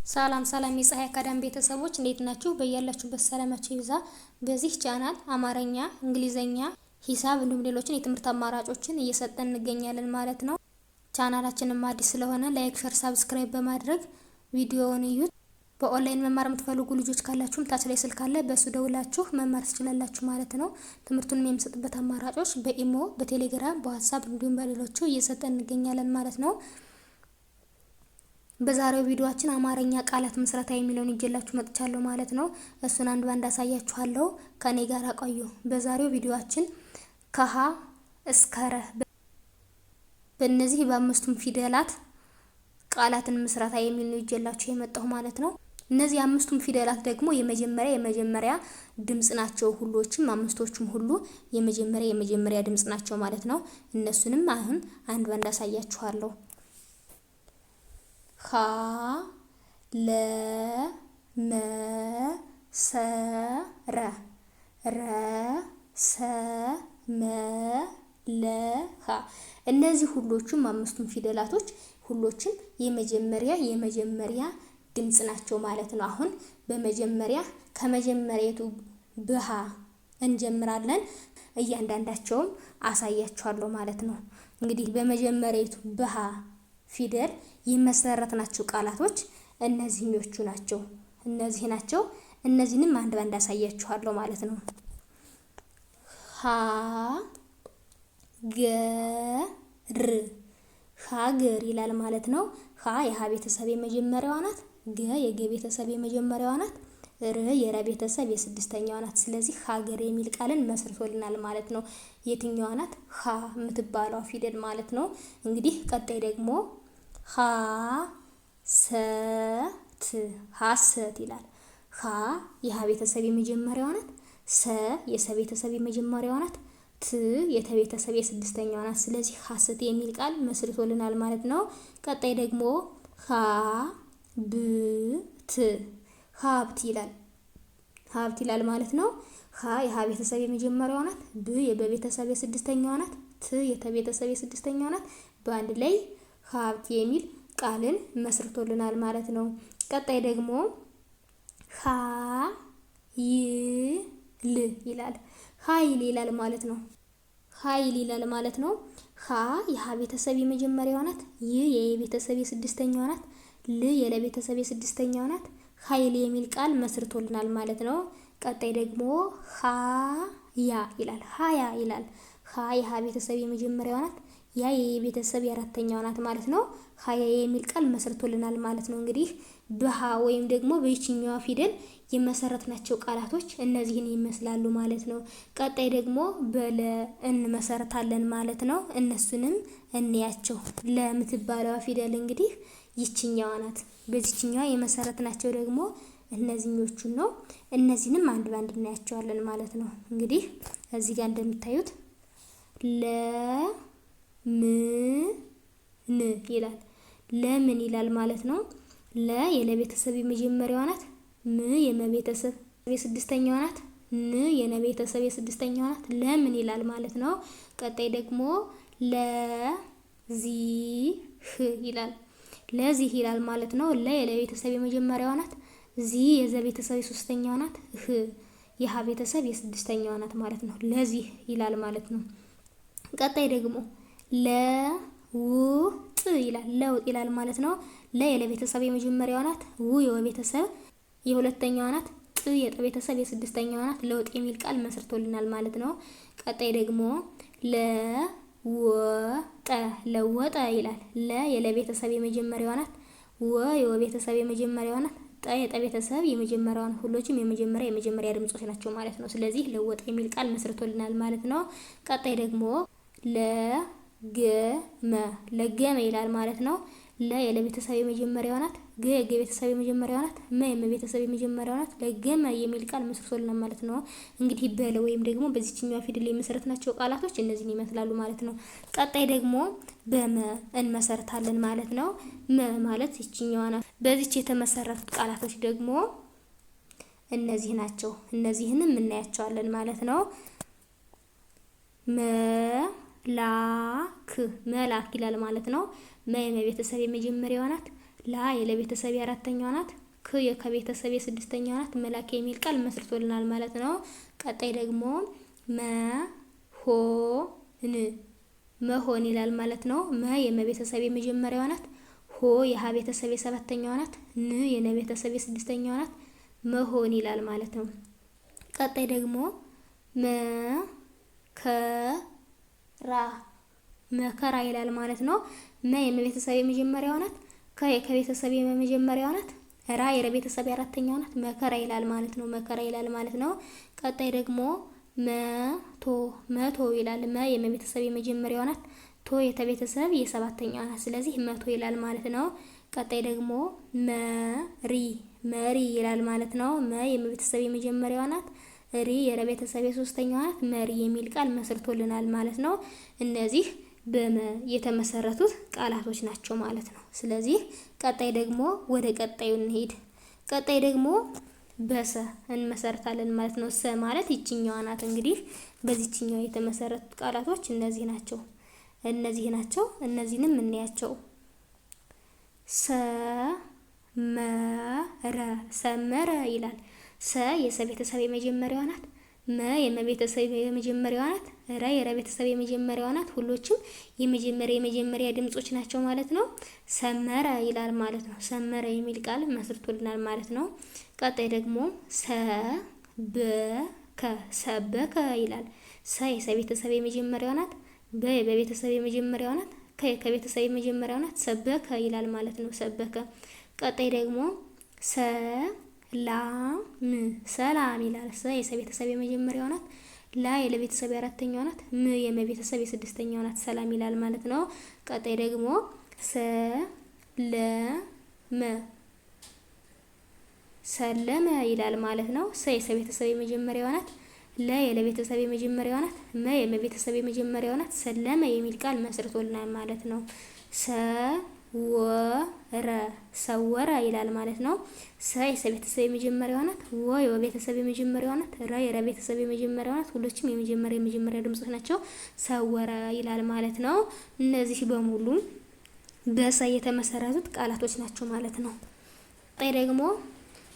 ሰላም ሰላም የፀሐይ አካዳሚ ቤተሰቦች እንዴት ናችሁ? በያላችሁበት ሰላማችሁ ይብዛ። በዚህ ቻናል አማርኛ፣ እንግሊዘኛ፣ ሂሳብ እንዲሁም ሌሎችን የትምህርት አማራጮችን እየሰጠን እንገኛለን ማለት ነው። ቻናላችንም አዲስ ስለሆነ ላይክ፣ ሼር፣ ሰብስክራይብ በማድረግ ቪዲዮውን እዩት። በኦንላይን መማር የምትፈልጉ ልጆች ካላችሁም ታች ላይ ስልክ አለ፣ በሱ ደውላችሁ መማር ትችላላችሁ ማለት ነው። ትምህርቱንም የምሰጥበት አማራጮች በኢሞ፣ በቴሌግራም፣ በዋትስአፕ እንዲሁም በሌሎቹ እየሰጠን እንገኛለን ማለት ነው። በዛሬው ቪዲዮአችን አማርኛ ቃላት ምስረታ የሚለውን ይዤላችሁ መጥቻለሁ ማለት ነው። እሱን አንድ ባንድ አሳያችኋለሁ። ከኔ ጋር ቆዩ። በዛሬው ቪዲዮአችን ከሀ እስከ ረ በእነዚህ በአምስቱም ፊደላት ቃላትን ምስረታ የሚል ነው ይዤላችሁ የመጣሁ ማለት ነው። እነዚህ አምስቱም ፊደላት ደግሞ የመጀመሪያ ድምጽ ናቸው። ሁሎችም አምስቶቹም ሁሉ የመጀመሪያ ድምጽ ናቸው ማለት ነው። እነሱንም አሁን አንድ ባንድ አሳያችኋለሁ። ሀ ለ መ ሰ ረ ረ ሰ መ ለ ሀ እነዚህ ሁሎቹም አምስቱም ፊደላቶች ሁሎችም የመጀመሪያ ድምጽ ናቸው ማለት ነው። አሁን በመጀመሪያ ከመጀመሪያቱ በሃ እንጀምራለን። እያንዳንዳቸውም አሳያችኋለሁ ማለት ነው። እንግዲህ በመጀመሪያቱ በሃ ፊደል የመሰረትናቸው ቃላቶች እነዚህኞቹ ናቸው። እነዚህ ናቸው። እነዚህንም አንድ ባንድ አሳያችኋለሁ ማለት ነው። ሀ ገ ር ሀገር ይላል ማለት ነው። ሀ የሀ ቤተሰብ የመጀመሪያዋ ናት። ገ የገ ቤተሰብ የመጀመሪያዋ ናት። ር የረ ቤተሰብ የስድስተኛዋ ናት። ስለዚህ ሀገር የሚል ቃልን መስርቶልናል ማለት ነው። የትኛዋ ናት? ሀ የምትባለው ፊደል ማለት ነው። እንግዲህ ቀጣይ ደግሞ ሀ ሰት ሀሰት ይላል። ሀ የሀ ቤተሰብ የመጀመሪያዋ ናት። ሰ የሰ ቤተሰብ የመጀመሪያዋ ናት። ት የተ ቤተሰብ የስድስተኛዋ ናት። ስለዚህ ሀሰት የሚል ቃል መስርቶልናል ማለት ነው። ቀጣይ ደግሞ ሀ ብ ት ሀብት ይላል። ሀብት ይላል ማለት ነው። ሀ የሀ ቤተሰብ የመጀመሪያዋ ናት። ብ የበ ቤተሰብ የስድስተኛዋ ናት። ት የተ ቤተሰብ የስድስተኛዋ ናት። በአንድ ላይ ሀብት የሚል ቃልን መስርቶልናል ማለት ነው። ቀጣይ ደግሞ ሀ ይ ል ይላል። ኃይል ይላል ማለት ነው። ኃይል ይላል ማለት ነው። ሀ የሀ ቤተሰብ የመጀመሪያዋ ናት። ይ የየ ቤተሰብ የስድስተኛዋ ናት። ል የለ ቤተሰብ የስድስተኛዋ ናት። ኃይል የሚል ቃል መስርቶልናል ማለት ነው። ቀጣይ ደግሞ ሀ ያ ይላል። ሀያ ይላል። ሀ የሀ ቤተሰብ የመጀመሪያዋ ናት። ያ የየ ቤተሰብ የአራተኛዋ ናት ማለት ነው። ሀያ የሚል ቃል መስርቶልናል ማለት ነው። እንግዲህ በሀ ወይም ደግሞ በይችኛዋ ፊደል የመሰረትናቸው ቃላቶች እነዚህን ይመስላሉ ማለት ነው። ቀጣይ ደግሞ በለ እንመሰርታለን ማለት ነው። እነሱንም እንያቸው። ለምትባለዋ ፊደል እንግዲህ ይችኛዋ ናት። በዚህኛዋ የመሰረትናቸው ደግሞ እነዚህኞቹን ነው። እነዚህንም አንድ ባንድ እናያቸዋለን ማለት ነው። እንግዲህ እዚህ ጋር እንደምታዩት ለ ም ን ይላል። ለምን ይላል ማለት ነው። ለ የለቤተሰብ የመጀመሪያዋ ናት። ም የመቤተሰብ የስድስተኛዋ ናት። ን የነቤተሰብ የስድስተኛዋ ናት። ለምን ይላል ማለት ነው። ቀጣይ ደግሞ ለዚህ ይላል። ለዚህ ይላል ማለት ነው። ለ የለቤተሰብ የመጀመሪያዋ ናት። ዚ የዘ ቤተሰብ የሶስተኛዋ ናት። ህ የሀ ቤተሰብ የስድስተኛዋ ናት ማለት ነው። ለዚህ ይላል ማለት ነው። ቀጣይ ደግሞ ለውጥ ይላል። ለውጥ ይላል ማለት ነው። ለ የለቤተሰብ የመጀመሪያዋ ናት። ው የወ ቤተሰብ የሁለተኛዋ ናት። ጥ የጠ ቤተሰብ የስድስተኛዋ ናት። ለውጥ የሚል ቃል መስርቶልናል ማለት ነው። ቀጣይ ደግሞ ለወጠ ለወጠ ይላል። ለ የለቤተሰብ የመጀመሪያዋ ናት። ወ የወ ቤተሰብ የመጀመሪያዋ ናት። ጠ የጠ ቤተሰብ የመጀመሪያዋ ናት። ሁሎችም የመጀመሪያ ድምጾች ናቸው ማለት ነው። ስለዚህ ለወጠ የሚል ቃል መስርቶልናል ማለት ነው። ቀጣይ ደግሞ ለገመ ይላል ማለት ነው። ለ የለቤተሰብ የመጀመሪያዋ ናት። ገ የገ ቤተሰብ የመጀመሪያዋ ናት። መ የመቤተሰብ የመጀመሪያዋ ናት። ለገመ የሚል ቃል መስርቶልናል ማለት ነው። እንግዲህ በለ ወይም ደግሞ በዚህኛዋ ፊደል የመሰረትናቸው ቃላቶች እነዚህን ይመስላሉ ማለት ነው። ቀጣይ ደግሞ በመ እንመሰርታለን ማለት ነው። መ ማለት ይችኛዋ ናት። በዚች የተመሰረቱት ቃላቶች ደግሞ እነዚህ ናቸው። እነዚህንም እናያቸዋለን ማለት ነው። ላክ መላክ ይላል ማለት ነው። መ የመቤተሰብ የመጀመሪያዋ ናት። ላ የለቤተሰብ አራተኛዋ ናት። ክ የከቤተሰብ የስድስተኛዋ ናት። መላክ የሚል ቃል መስርቶልናል ማለት ነው። ቀጣይ ደግሞ መሆን ይላል ማለት ነው። መ የመቤተሰብ የመጀመሪያዋ ናት። ሆ የሀ ቤተሰብ የሰባተኛዋ ናት። ን የነቤተሰብ የስድስተኛዋ ናት። መሆን ይላል ማለት ነው። ቀጣይ ደግሞ መከራ ይላል ማለት ነው። መ የመቤተሰብ የመጀመሪያዋ ናት። ከ የከቤተሰብ የመጀመሪያዋ ናት። ራ የረቤተሰብ አራተኛዋ ናት። መከራ ይላል ማለት ነው። መከራ ይላል ማለት ነው። ቀጣይ ደግሞ መቶ ይላል። መ የመቤተሰብ የመጀመሪያዋ ናት። ቶ የተቤተሰብ የሰባተኛዋ ናት። ስለዚህ መቶ ይላል ማለት ነው። ቀጣይ ደግሞ መሪ ይላል ማለት ነው። መ የመቤተሰብ የመጀመሪያዋ ናት። ሪ የረቤተሰብ የሶስተኛዋ ናት። መሪ የሚል ቃል መስርቶልናል ማለት ነው። እነዚህ በመ የተመሰረቱት ቃላቶች ናቸው ማለት ነው። ስለዚህ ቀጣይ ደግሞ ወደ ቀጣዩ እንሄድ። ቀጣይ ደግሞ በሰ እንመሰርታለን ማለት ነው። ሰ ማለት ይችኛዋ ናት። እንግዲህ በዚህኛው የተመሰረቱት ቃላቶች እነዚህ ናቸው። እነዚህንም እንያቸው። ሰመረ ይላል። ሰ የሰቤተሰብ የመጀመሪያዋ ናት። መ የመቤተሰብ የመጀመሪያዋ ናት። ረ የረቤተሰብ የመጀመሪያዋ ናት። ሁሎችም የመጀመሪያ ድምጾች ናቸው ማለት ነው። ሰመረ ይላል ማለት ነው። ሰመረ የሚል ቃል መስርቶልናል ማለት ነው። ቀጣይ ደግሞ ሰበከ ይላል። ሰ የሰቤተሰብ የመጀመሪያዋ ናት። በ የበቤተሰብ የመጀመሪያዋ ናት። ከ የከቤተሰብ የመጀመሪያዋ ናት። ሰበከ ይላል ማለት ነው። ሰበከ። ቀጣይ ደግሞ ሰላም ይላል። ሰ የሰቤተሰብ የመጀመሪያዋ ናት። ላ የለቤተሰብ የአራተኛዋ ናት። ም የመቤተሰብ የስድስተኛዋ ናት። ሰላም ይላል ማለት ነው። ቀጣይ ደግሞ ሰለመ ይላል ማለት ነው። ሰ የሰቤተሰብ የመጀመሪያዋ ናት። ለ የለቤተሰብ የመጀመሪያዋ ናት። መ የመቤተሰብ የመጀመሪያዋ ናት። ሰለመ የሚል ቃል መስርቶልናል ማለት ነው። ሰወረ ይላል ማለት ነው። ሰ የሰቤተሰብ የመጀመሪያዋ ናት። ወ የቤተሰብ የመጀመሪያዋ ናት። ረ የረቤተሰብ የመጀመሪያዋ ናት። ሁሎችም የመጀመሪያ ድምጾች ናቸው። ሰወረ ይላል ማለት ነው። እነዚህ በሙሉ በሰ የተመሰረቱት ቃላቶች ናቸው ማለት ነው። ቀጣይ ደግሞ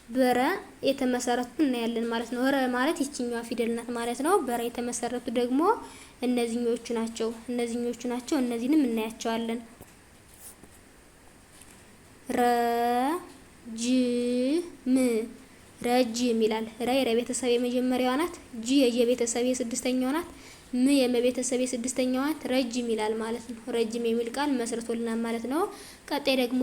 በረ የተመሰረቱ እናያለን ማለት ነው። ረ ማለት ይችኛዋ ፊደል ናት ማለት ነው። በረ የተመሰረቱ ደግሞ እነዚህኞቹ ናቸው። እነዚህንም እናያቸዋለን። ረጅም ይላል። ረ የረቤተሰብ የመጀመሪያዋ ናት። ጂ የየቤተሰብ የስድስተኛዋ ናት። ም የመቤተሰብ የስድስተኛዋ ናት። ረጅም ይላል ማለት ነው። ረጅም የሚል ቃል መስርቶልናል ማለት ነው። ቀጣይ ደግሞ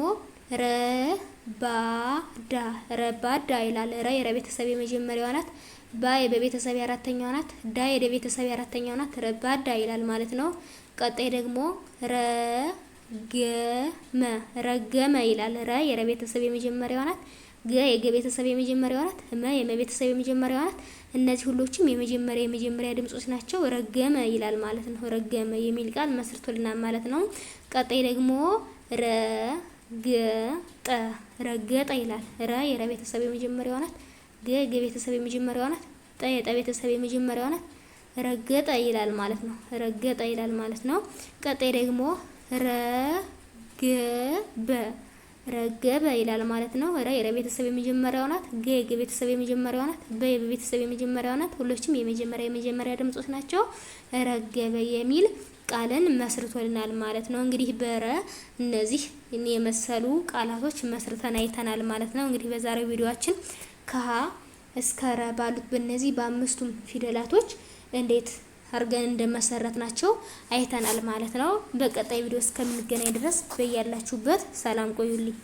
ረባዳ ይላል። ረ የረቤተሰብ የመጀመሪያዋ ናት። ባ የበቤተሰብ የአራተኛዋ ናት። ዳ የደቤተሰብ የአራተኛዋ ናት። ረባዳ ይላል ማለት ነው። ቀጣይ ደግሞ ረገመ ይላል። ረ የረቤተሰብ የመጀመሪያዋ ናት። ገ የገቤተሰብ የመጀመሪያዋ ናት። መ የመቤተሰብ የመጀመሪያዋ ናት። እነዚህ ሁሎችም የመጀመሪያ ድምጾች ናቸው። ረገመ ይላል ማለት ነው። ረገመ የሚል ቃል መስርቶልናል ማለት ነው። ቀጣይ ደግሞ ረገጠ ይላል። ረ የረቤተሰብ የመጀመሪያዋ ናት። ገ የገቤተሰብ የመጀመሪያዋ ናት። ጠ የጠቤተሰብ የመጀመሪያዋ ናት። ረገጠ ይላል ማለት ነው። ረገጠ ይላል ማለት ነው። ቀጣይ ደግሞ ረገበ ይላል ማለት ነው። ረ የረቤተሰብ የመጀመሪያዋ ናት። ገ የገቤተሰብ የመጀመሪያዋ ናት። በ የበቤተሰብ የመጀመሪያዋ ናት። ሁሎችም የመጀመሪያ ድምጾች ናቸው። ረገበ የሚል ቃልን መስርቶልናል ማለት ነው። እንግዲህ በረ እነዚህ የመሰሉ ቃላቶች መስርተን አይተናል ማለት ነው። እንግዲህ በዛሬው ቪዲዮአችን ከሀ እስከ ረ ባሉት በእነዚህ በአምስቱም ፊደላቶች እንዴት አርገን እንደመሰረት ናቸው አይተናል ማለት ነው። በቀጣይ ቪዲዮ እስከምንገናኝ ድረስ በያላችሁበት ሰላም ቆዩልኝ።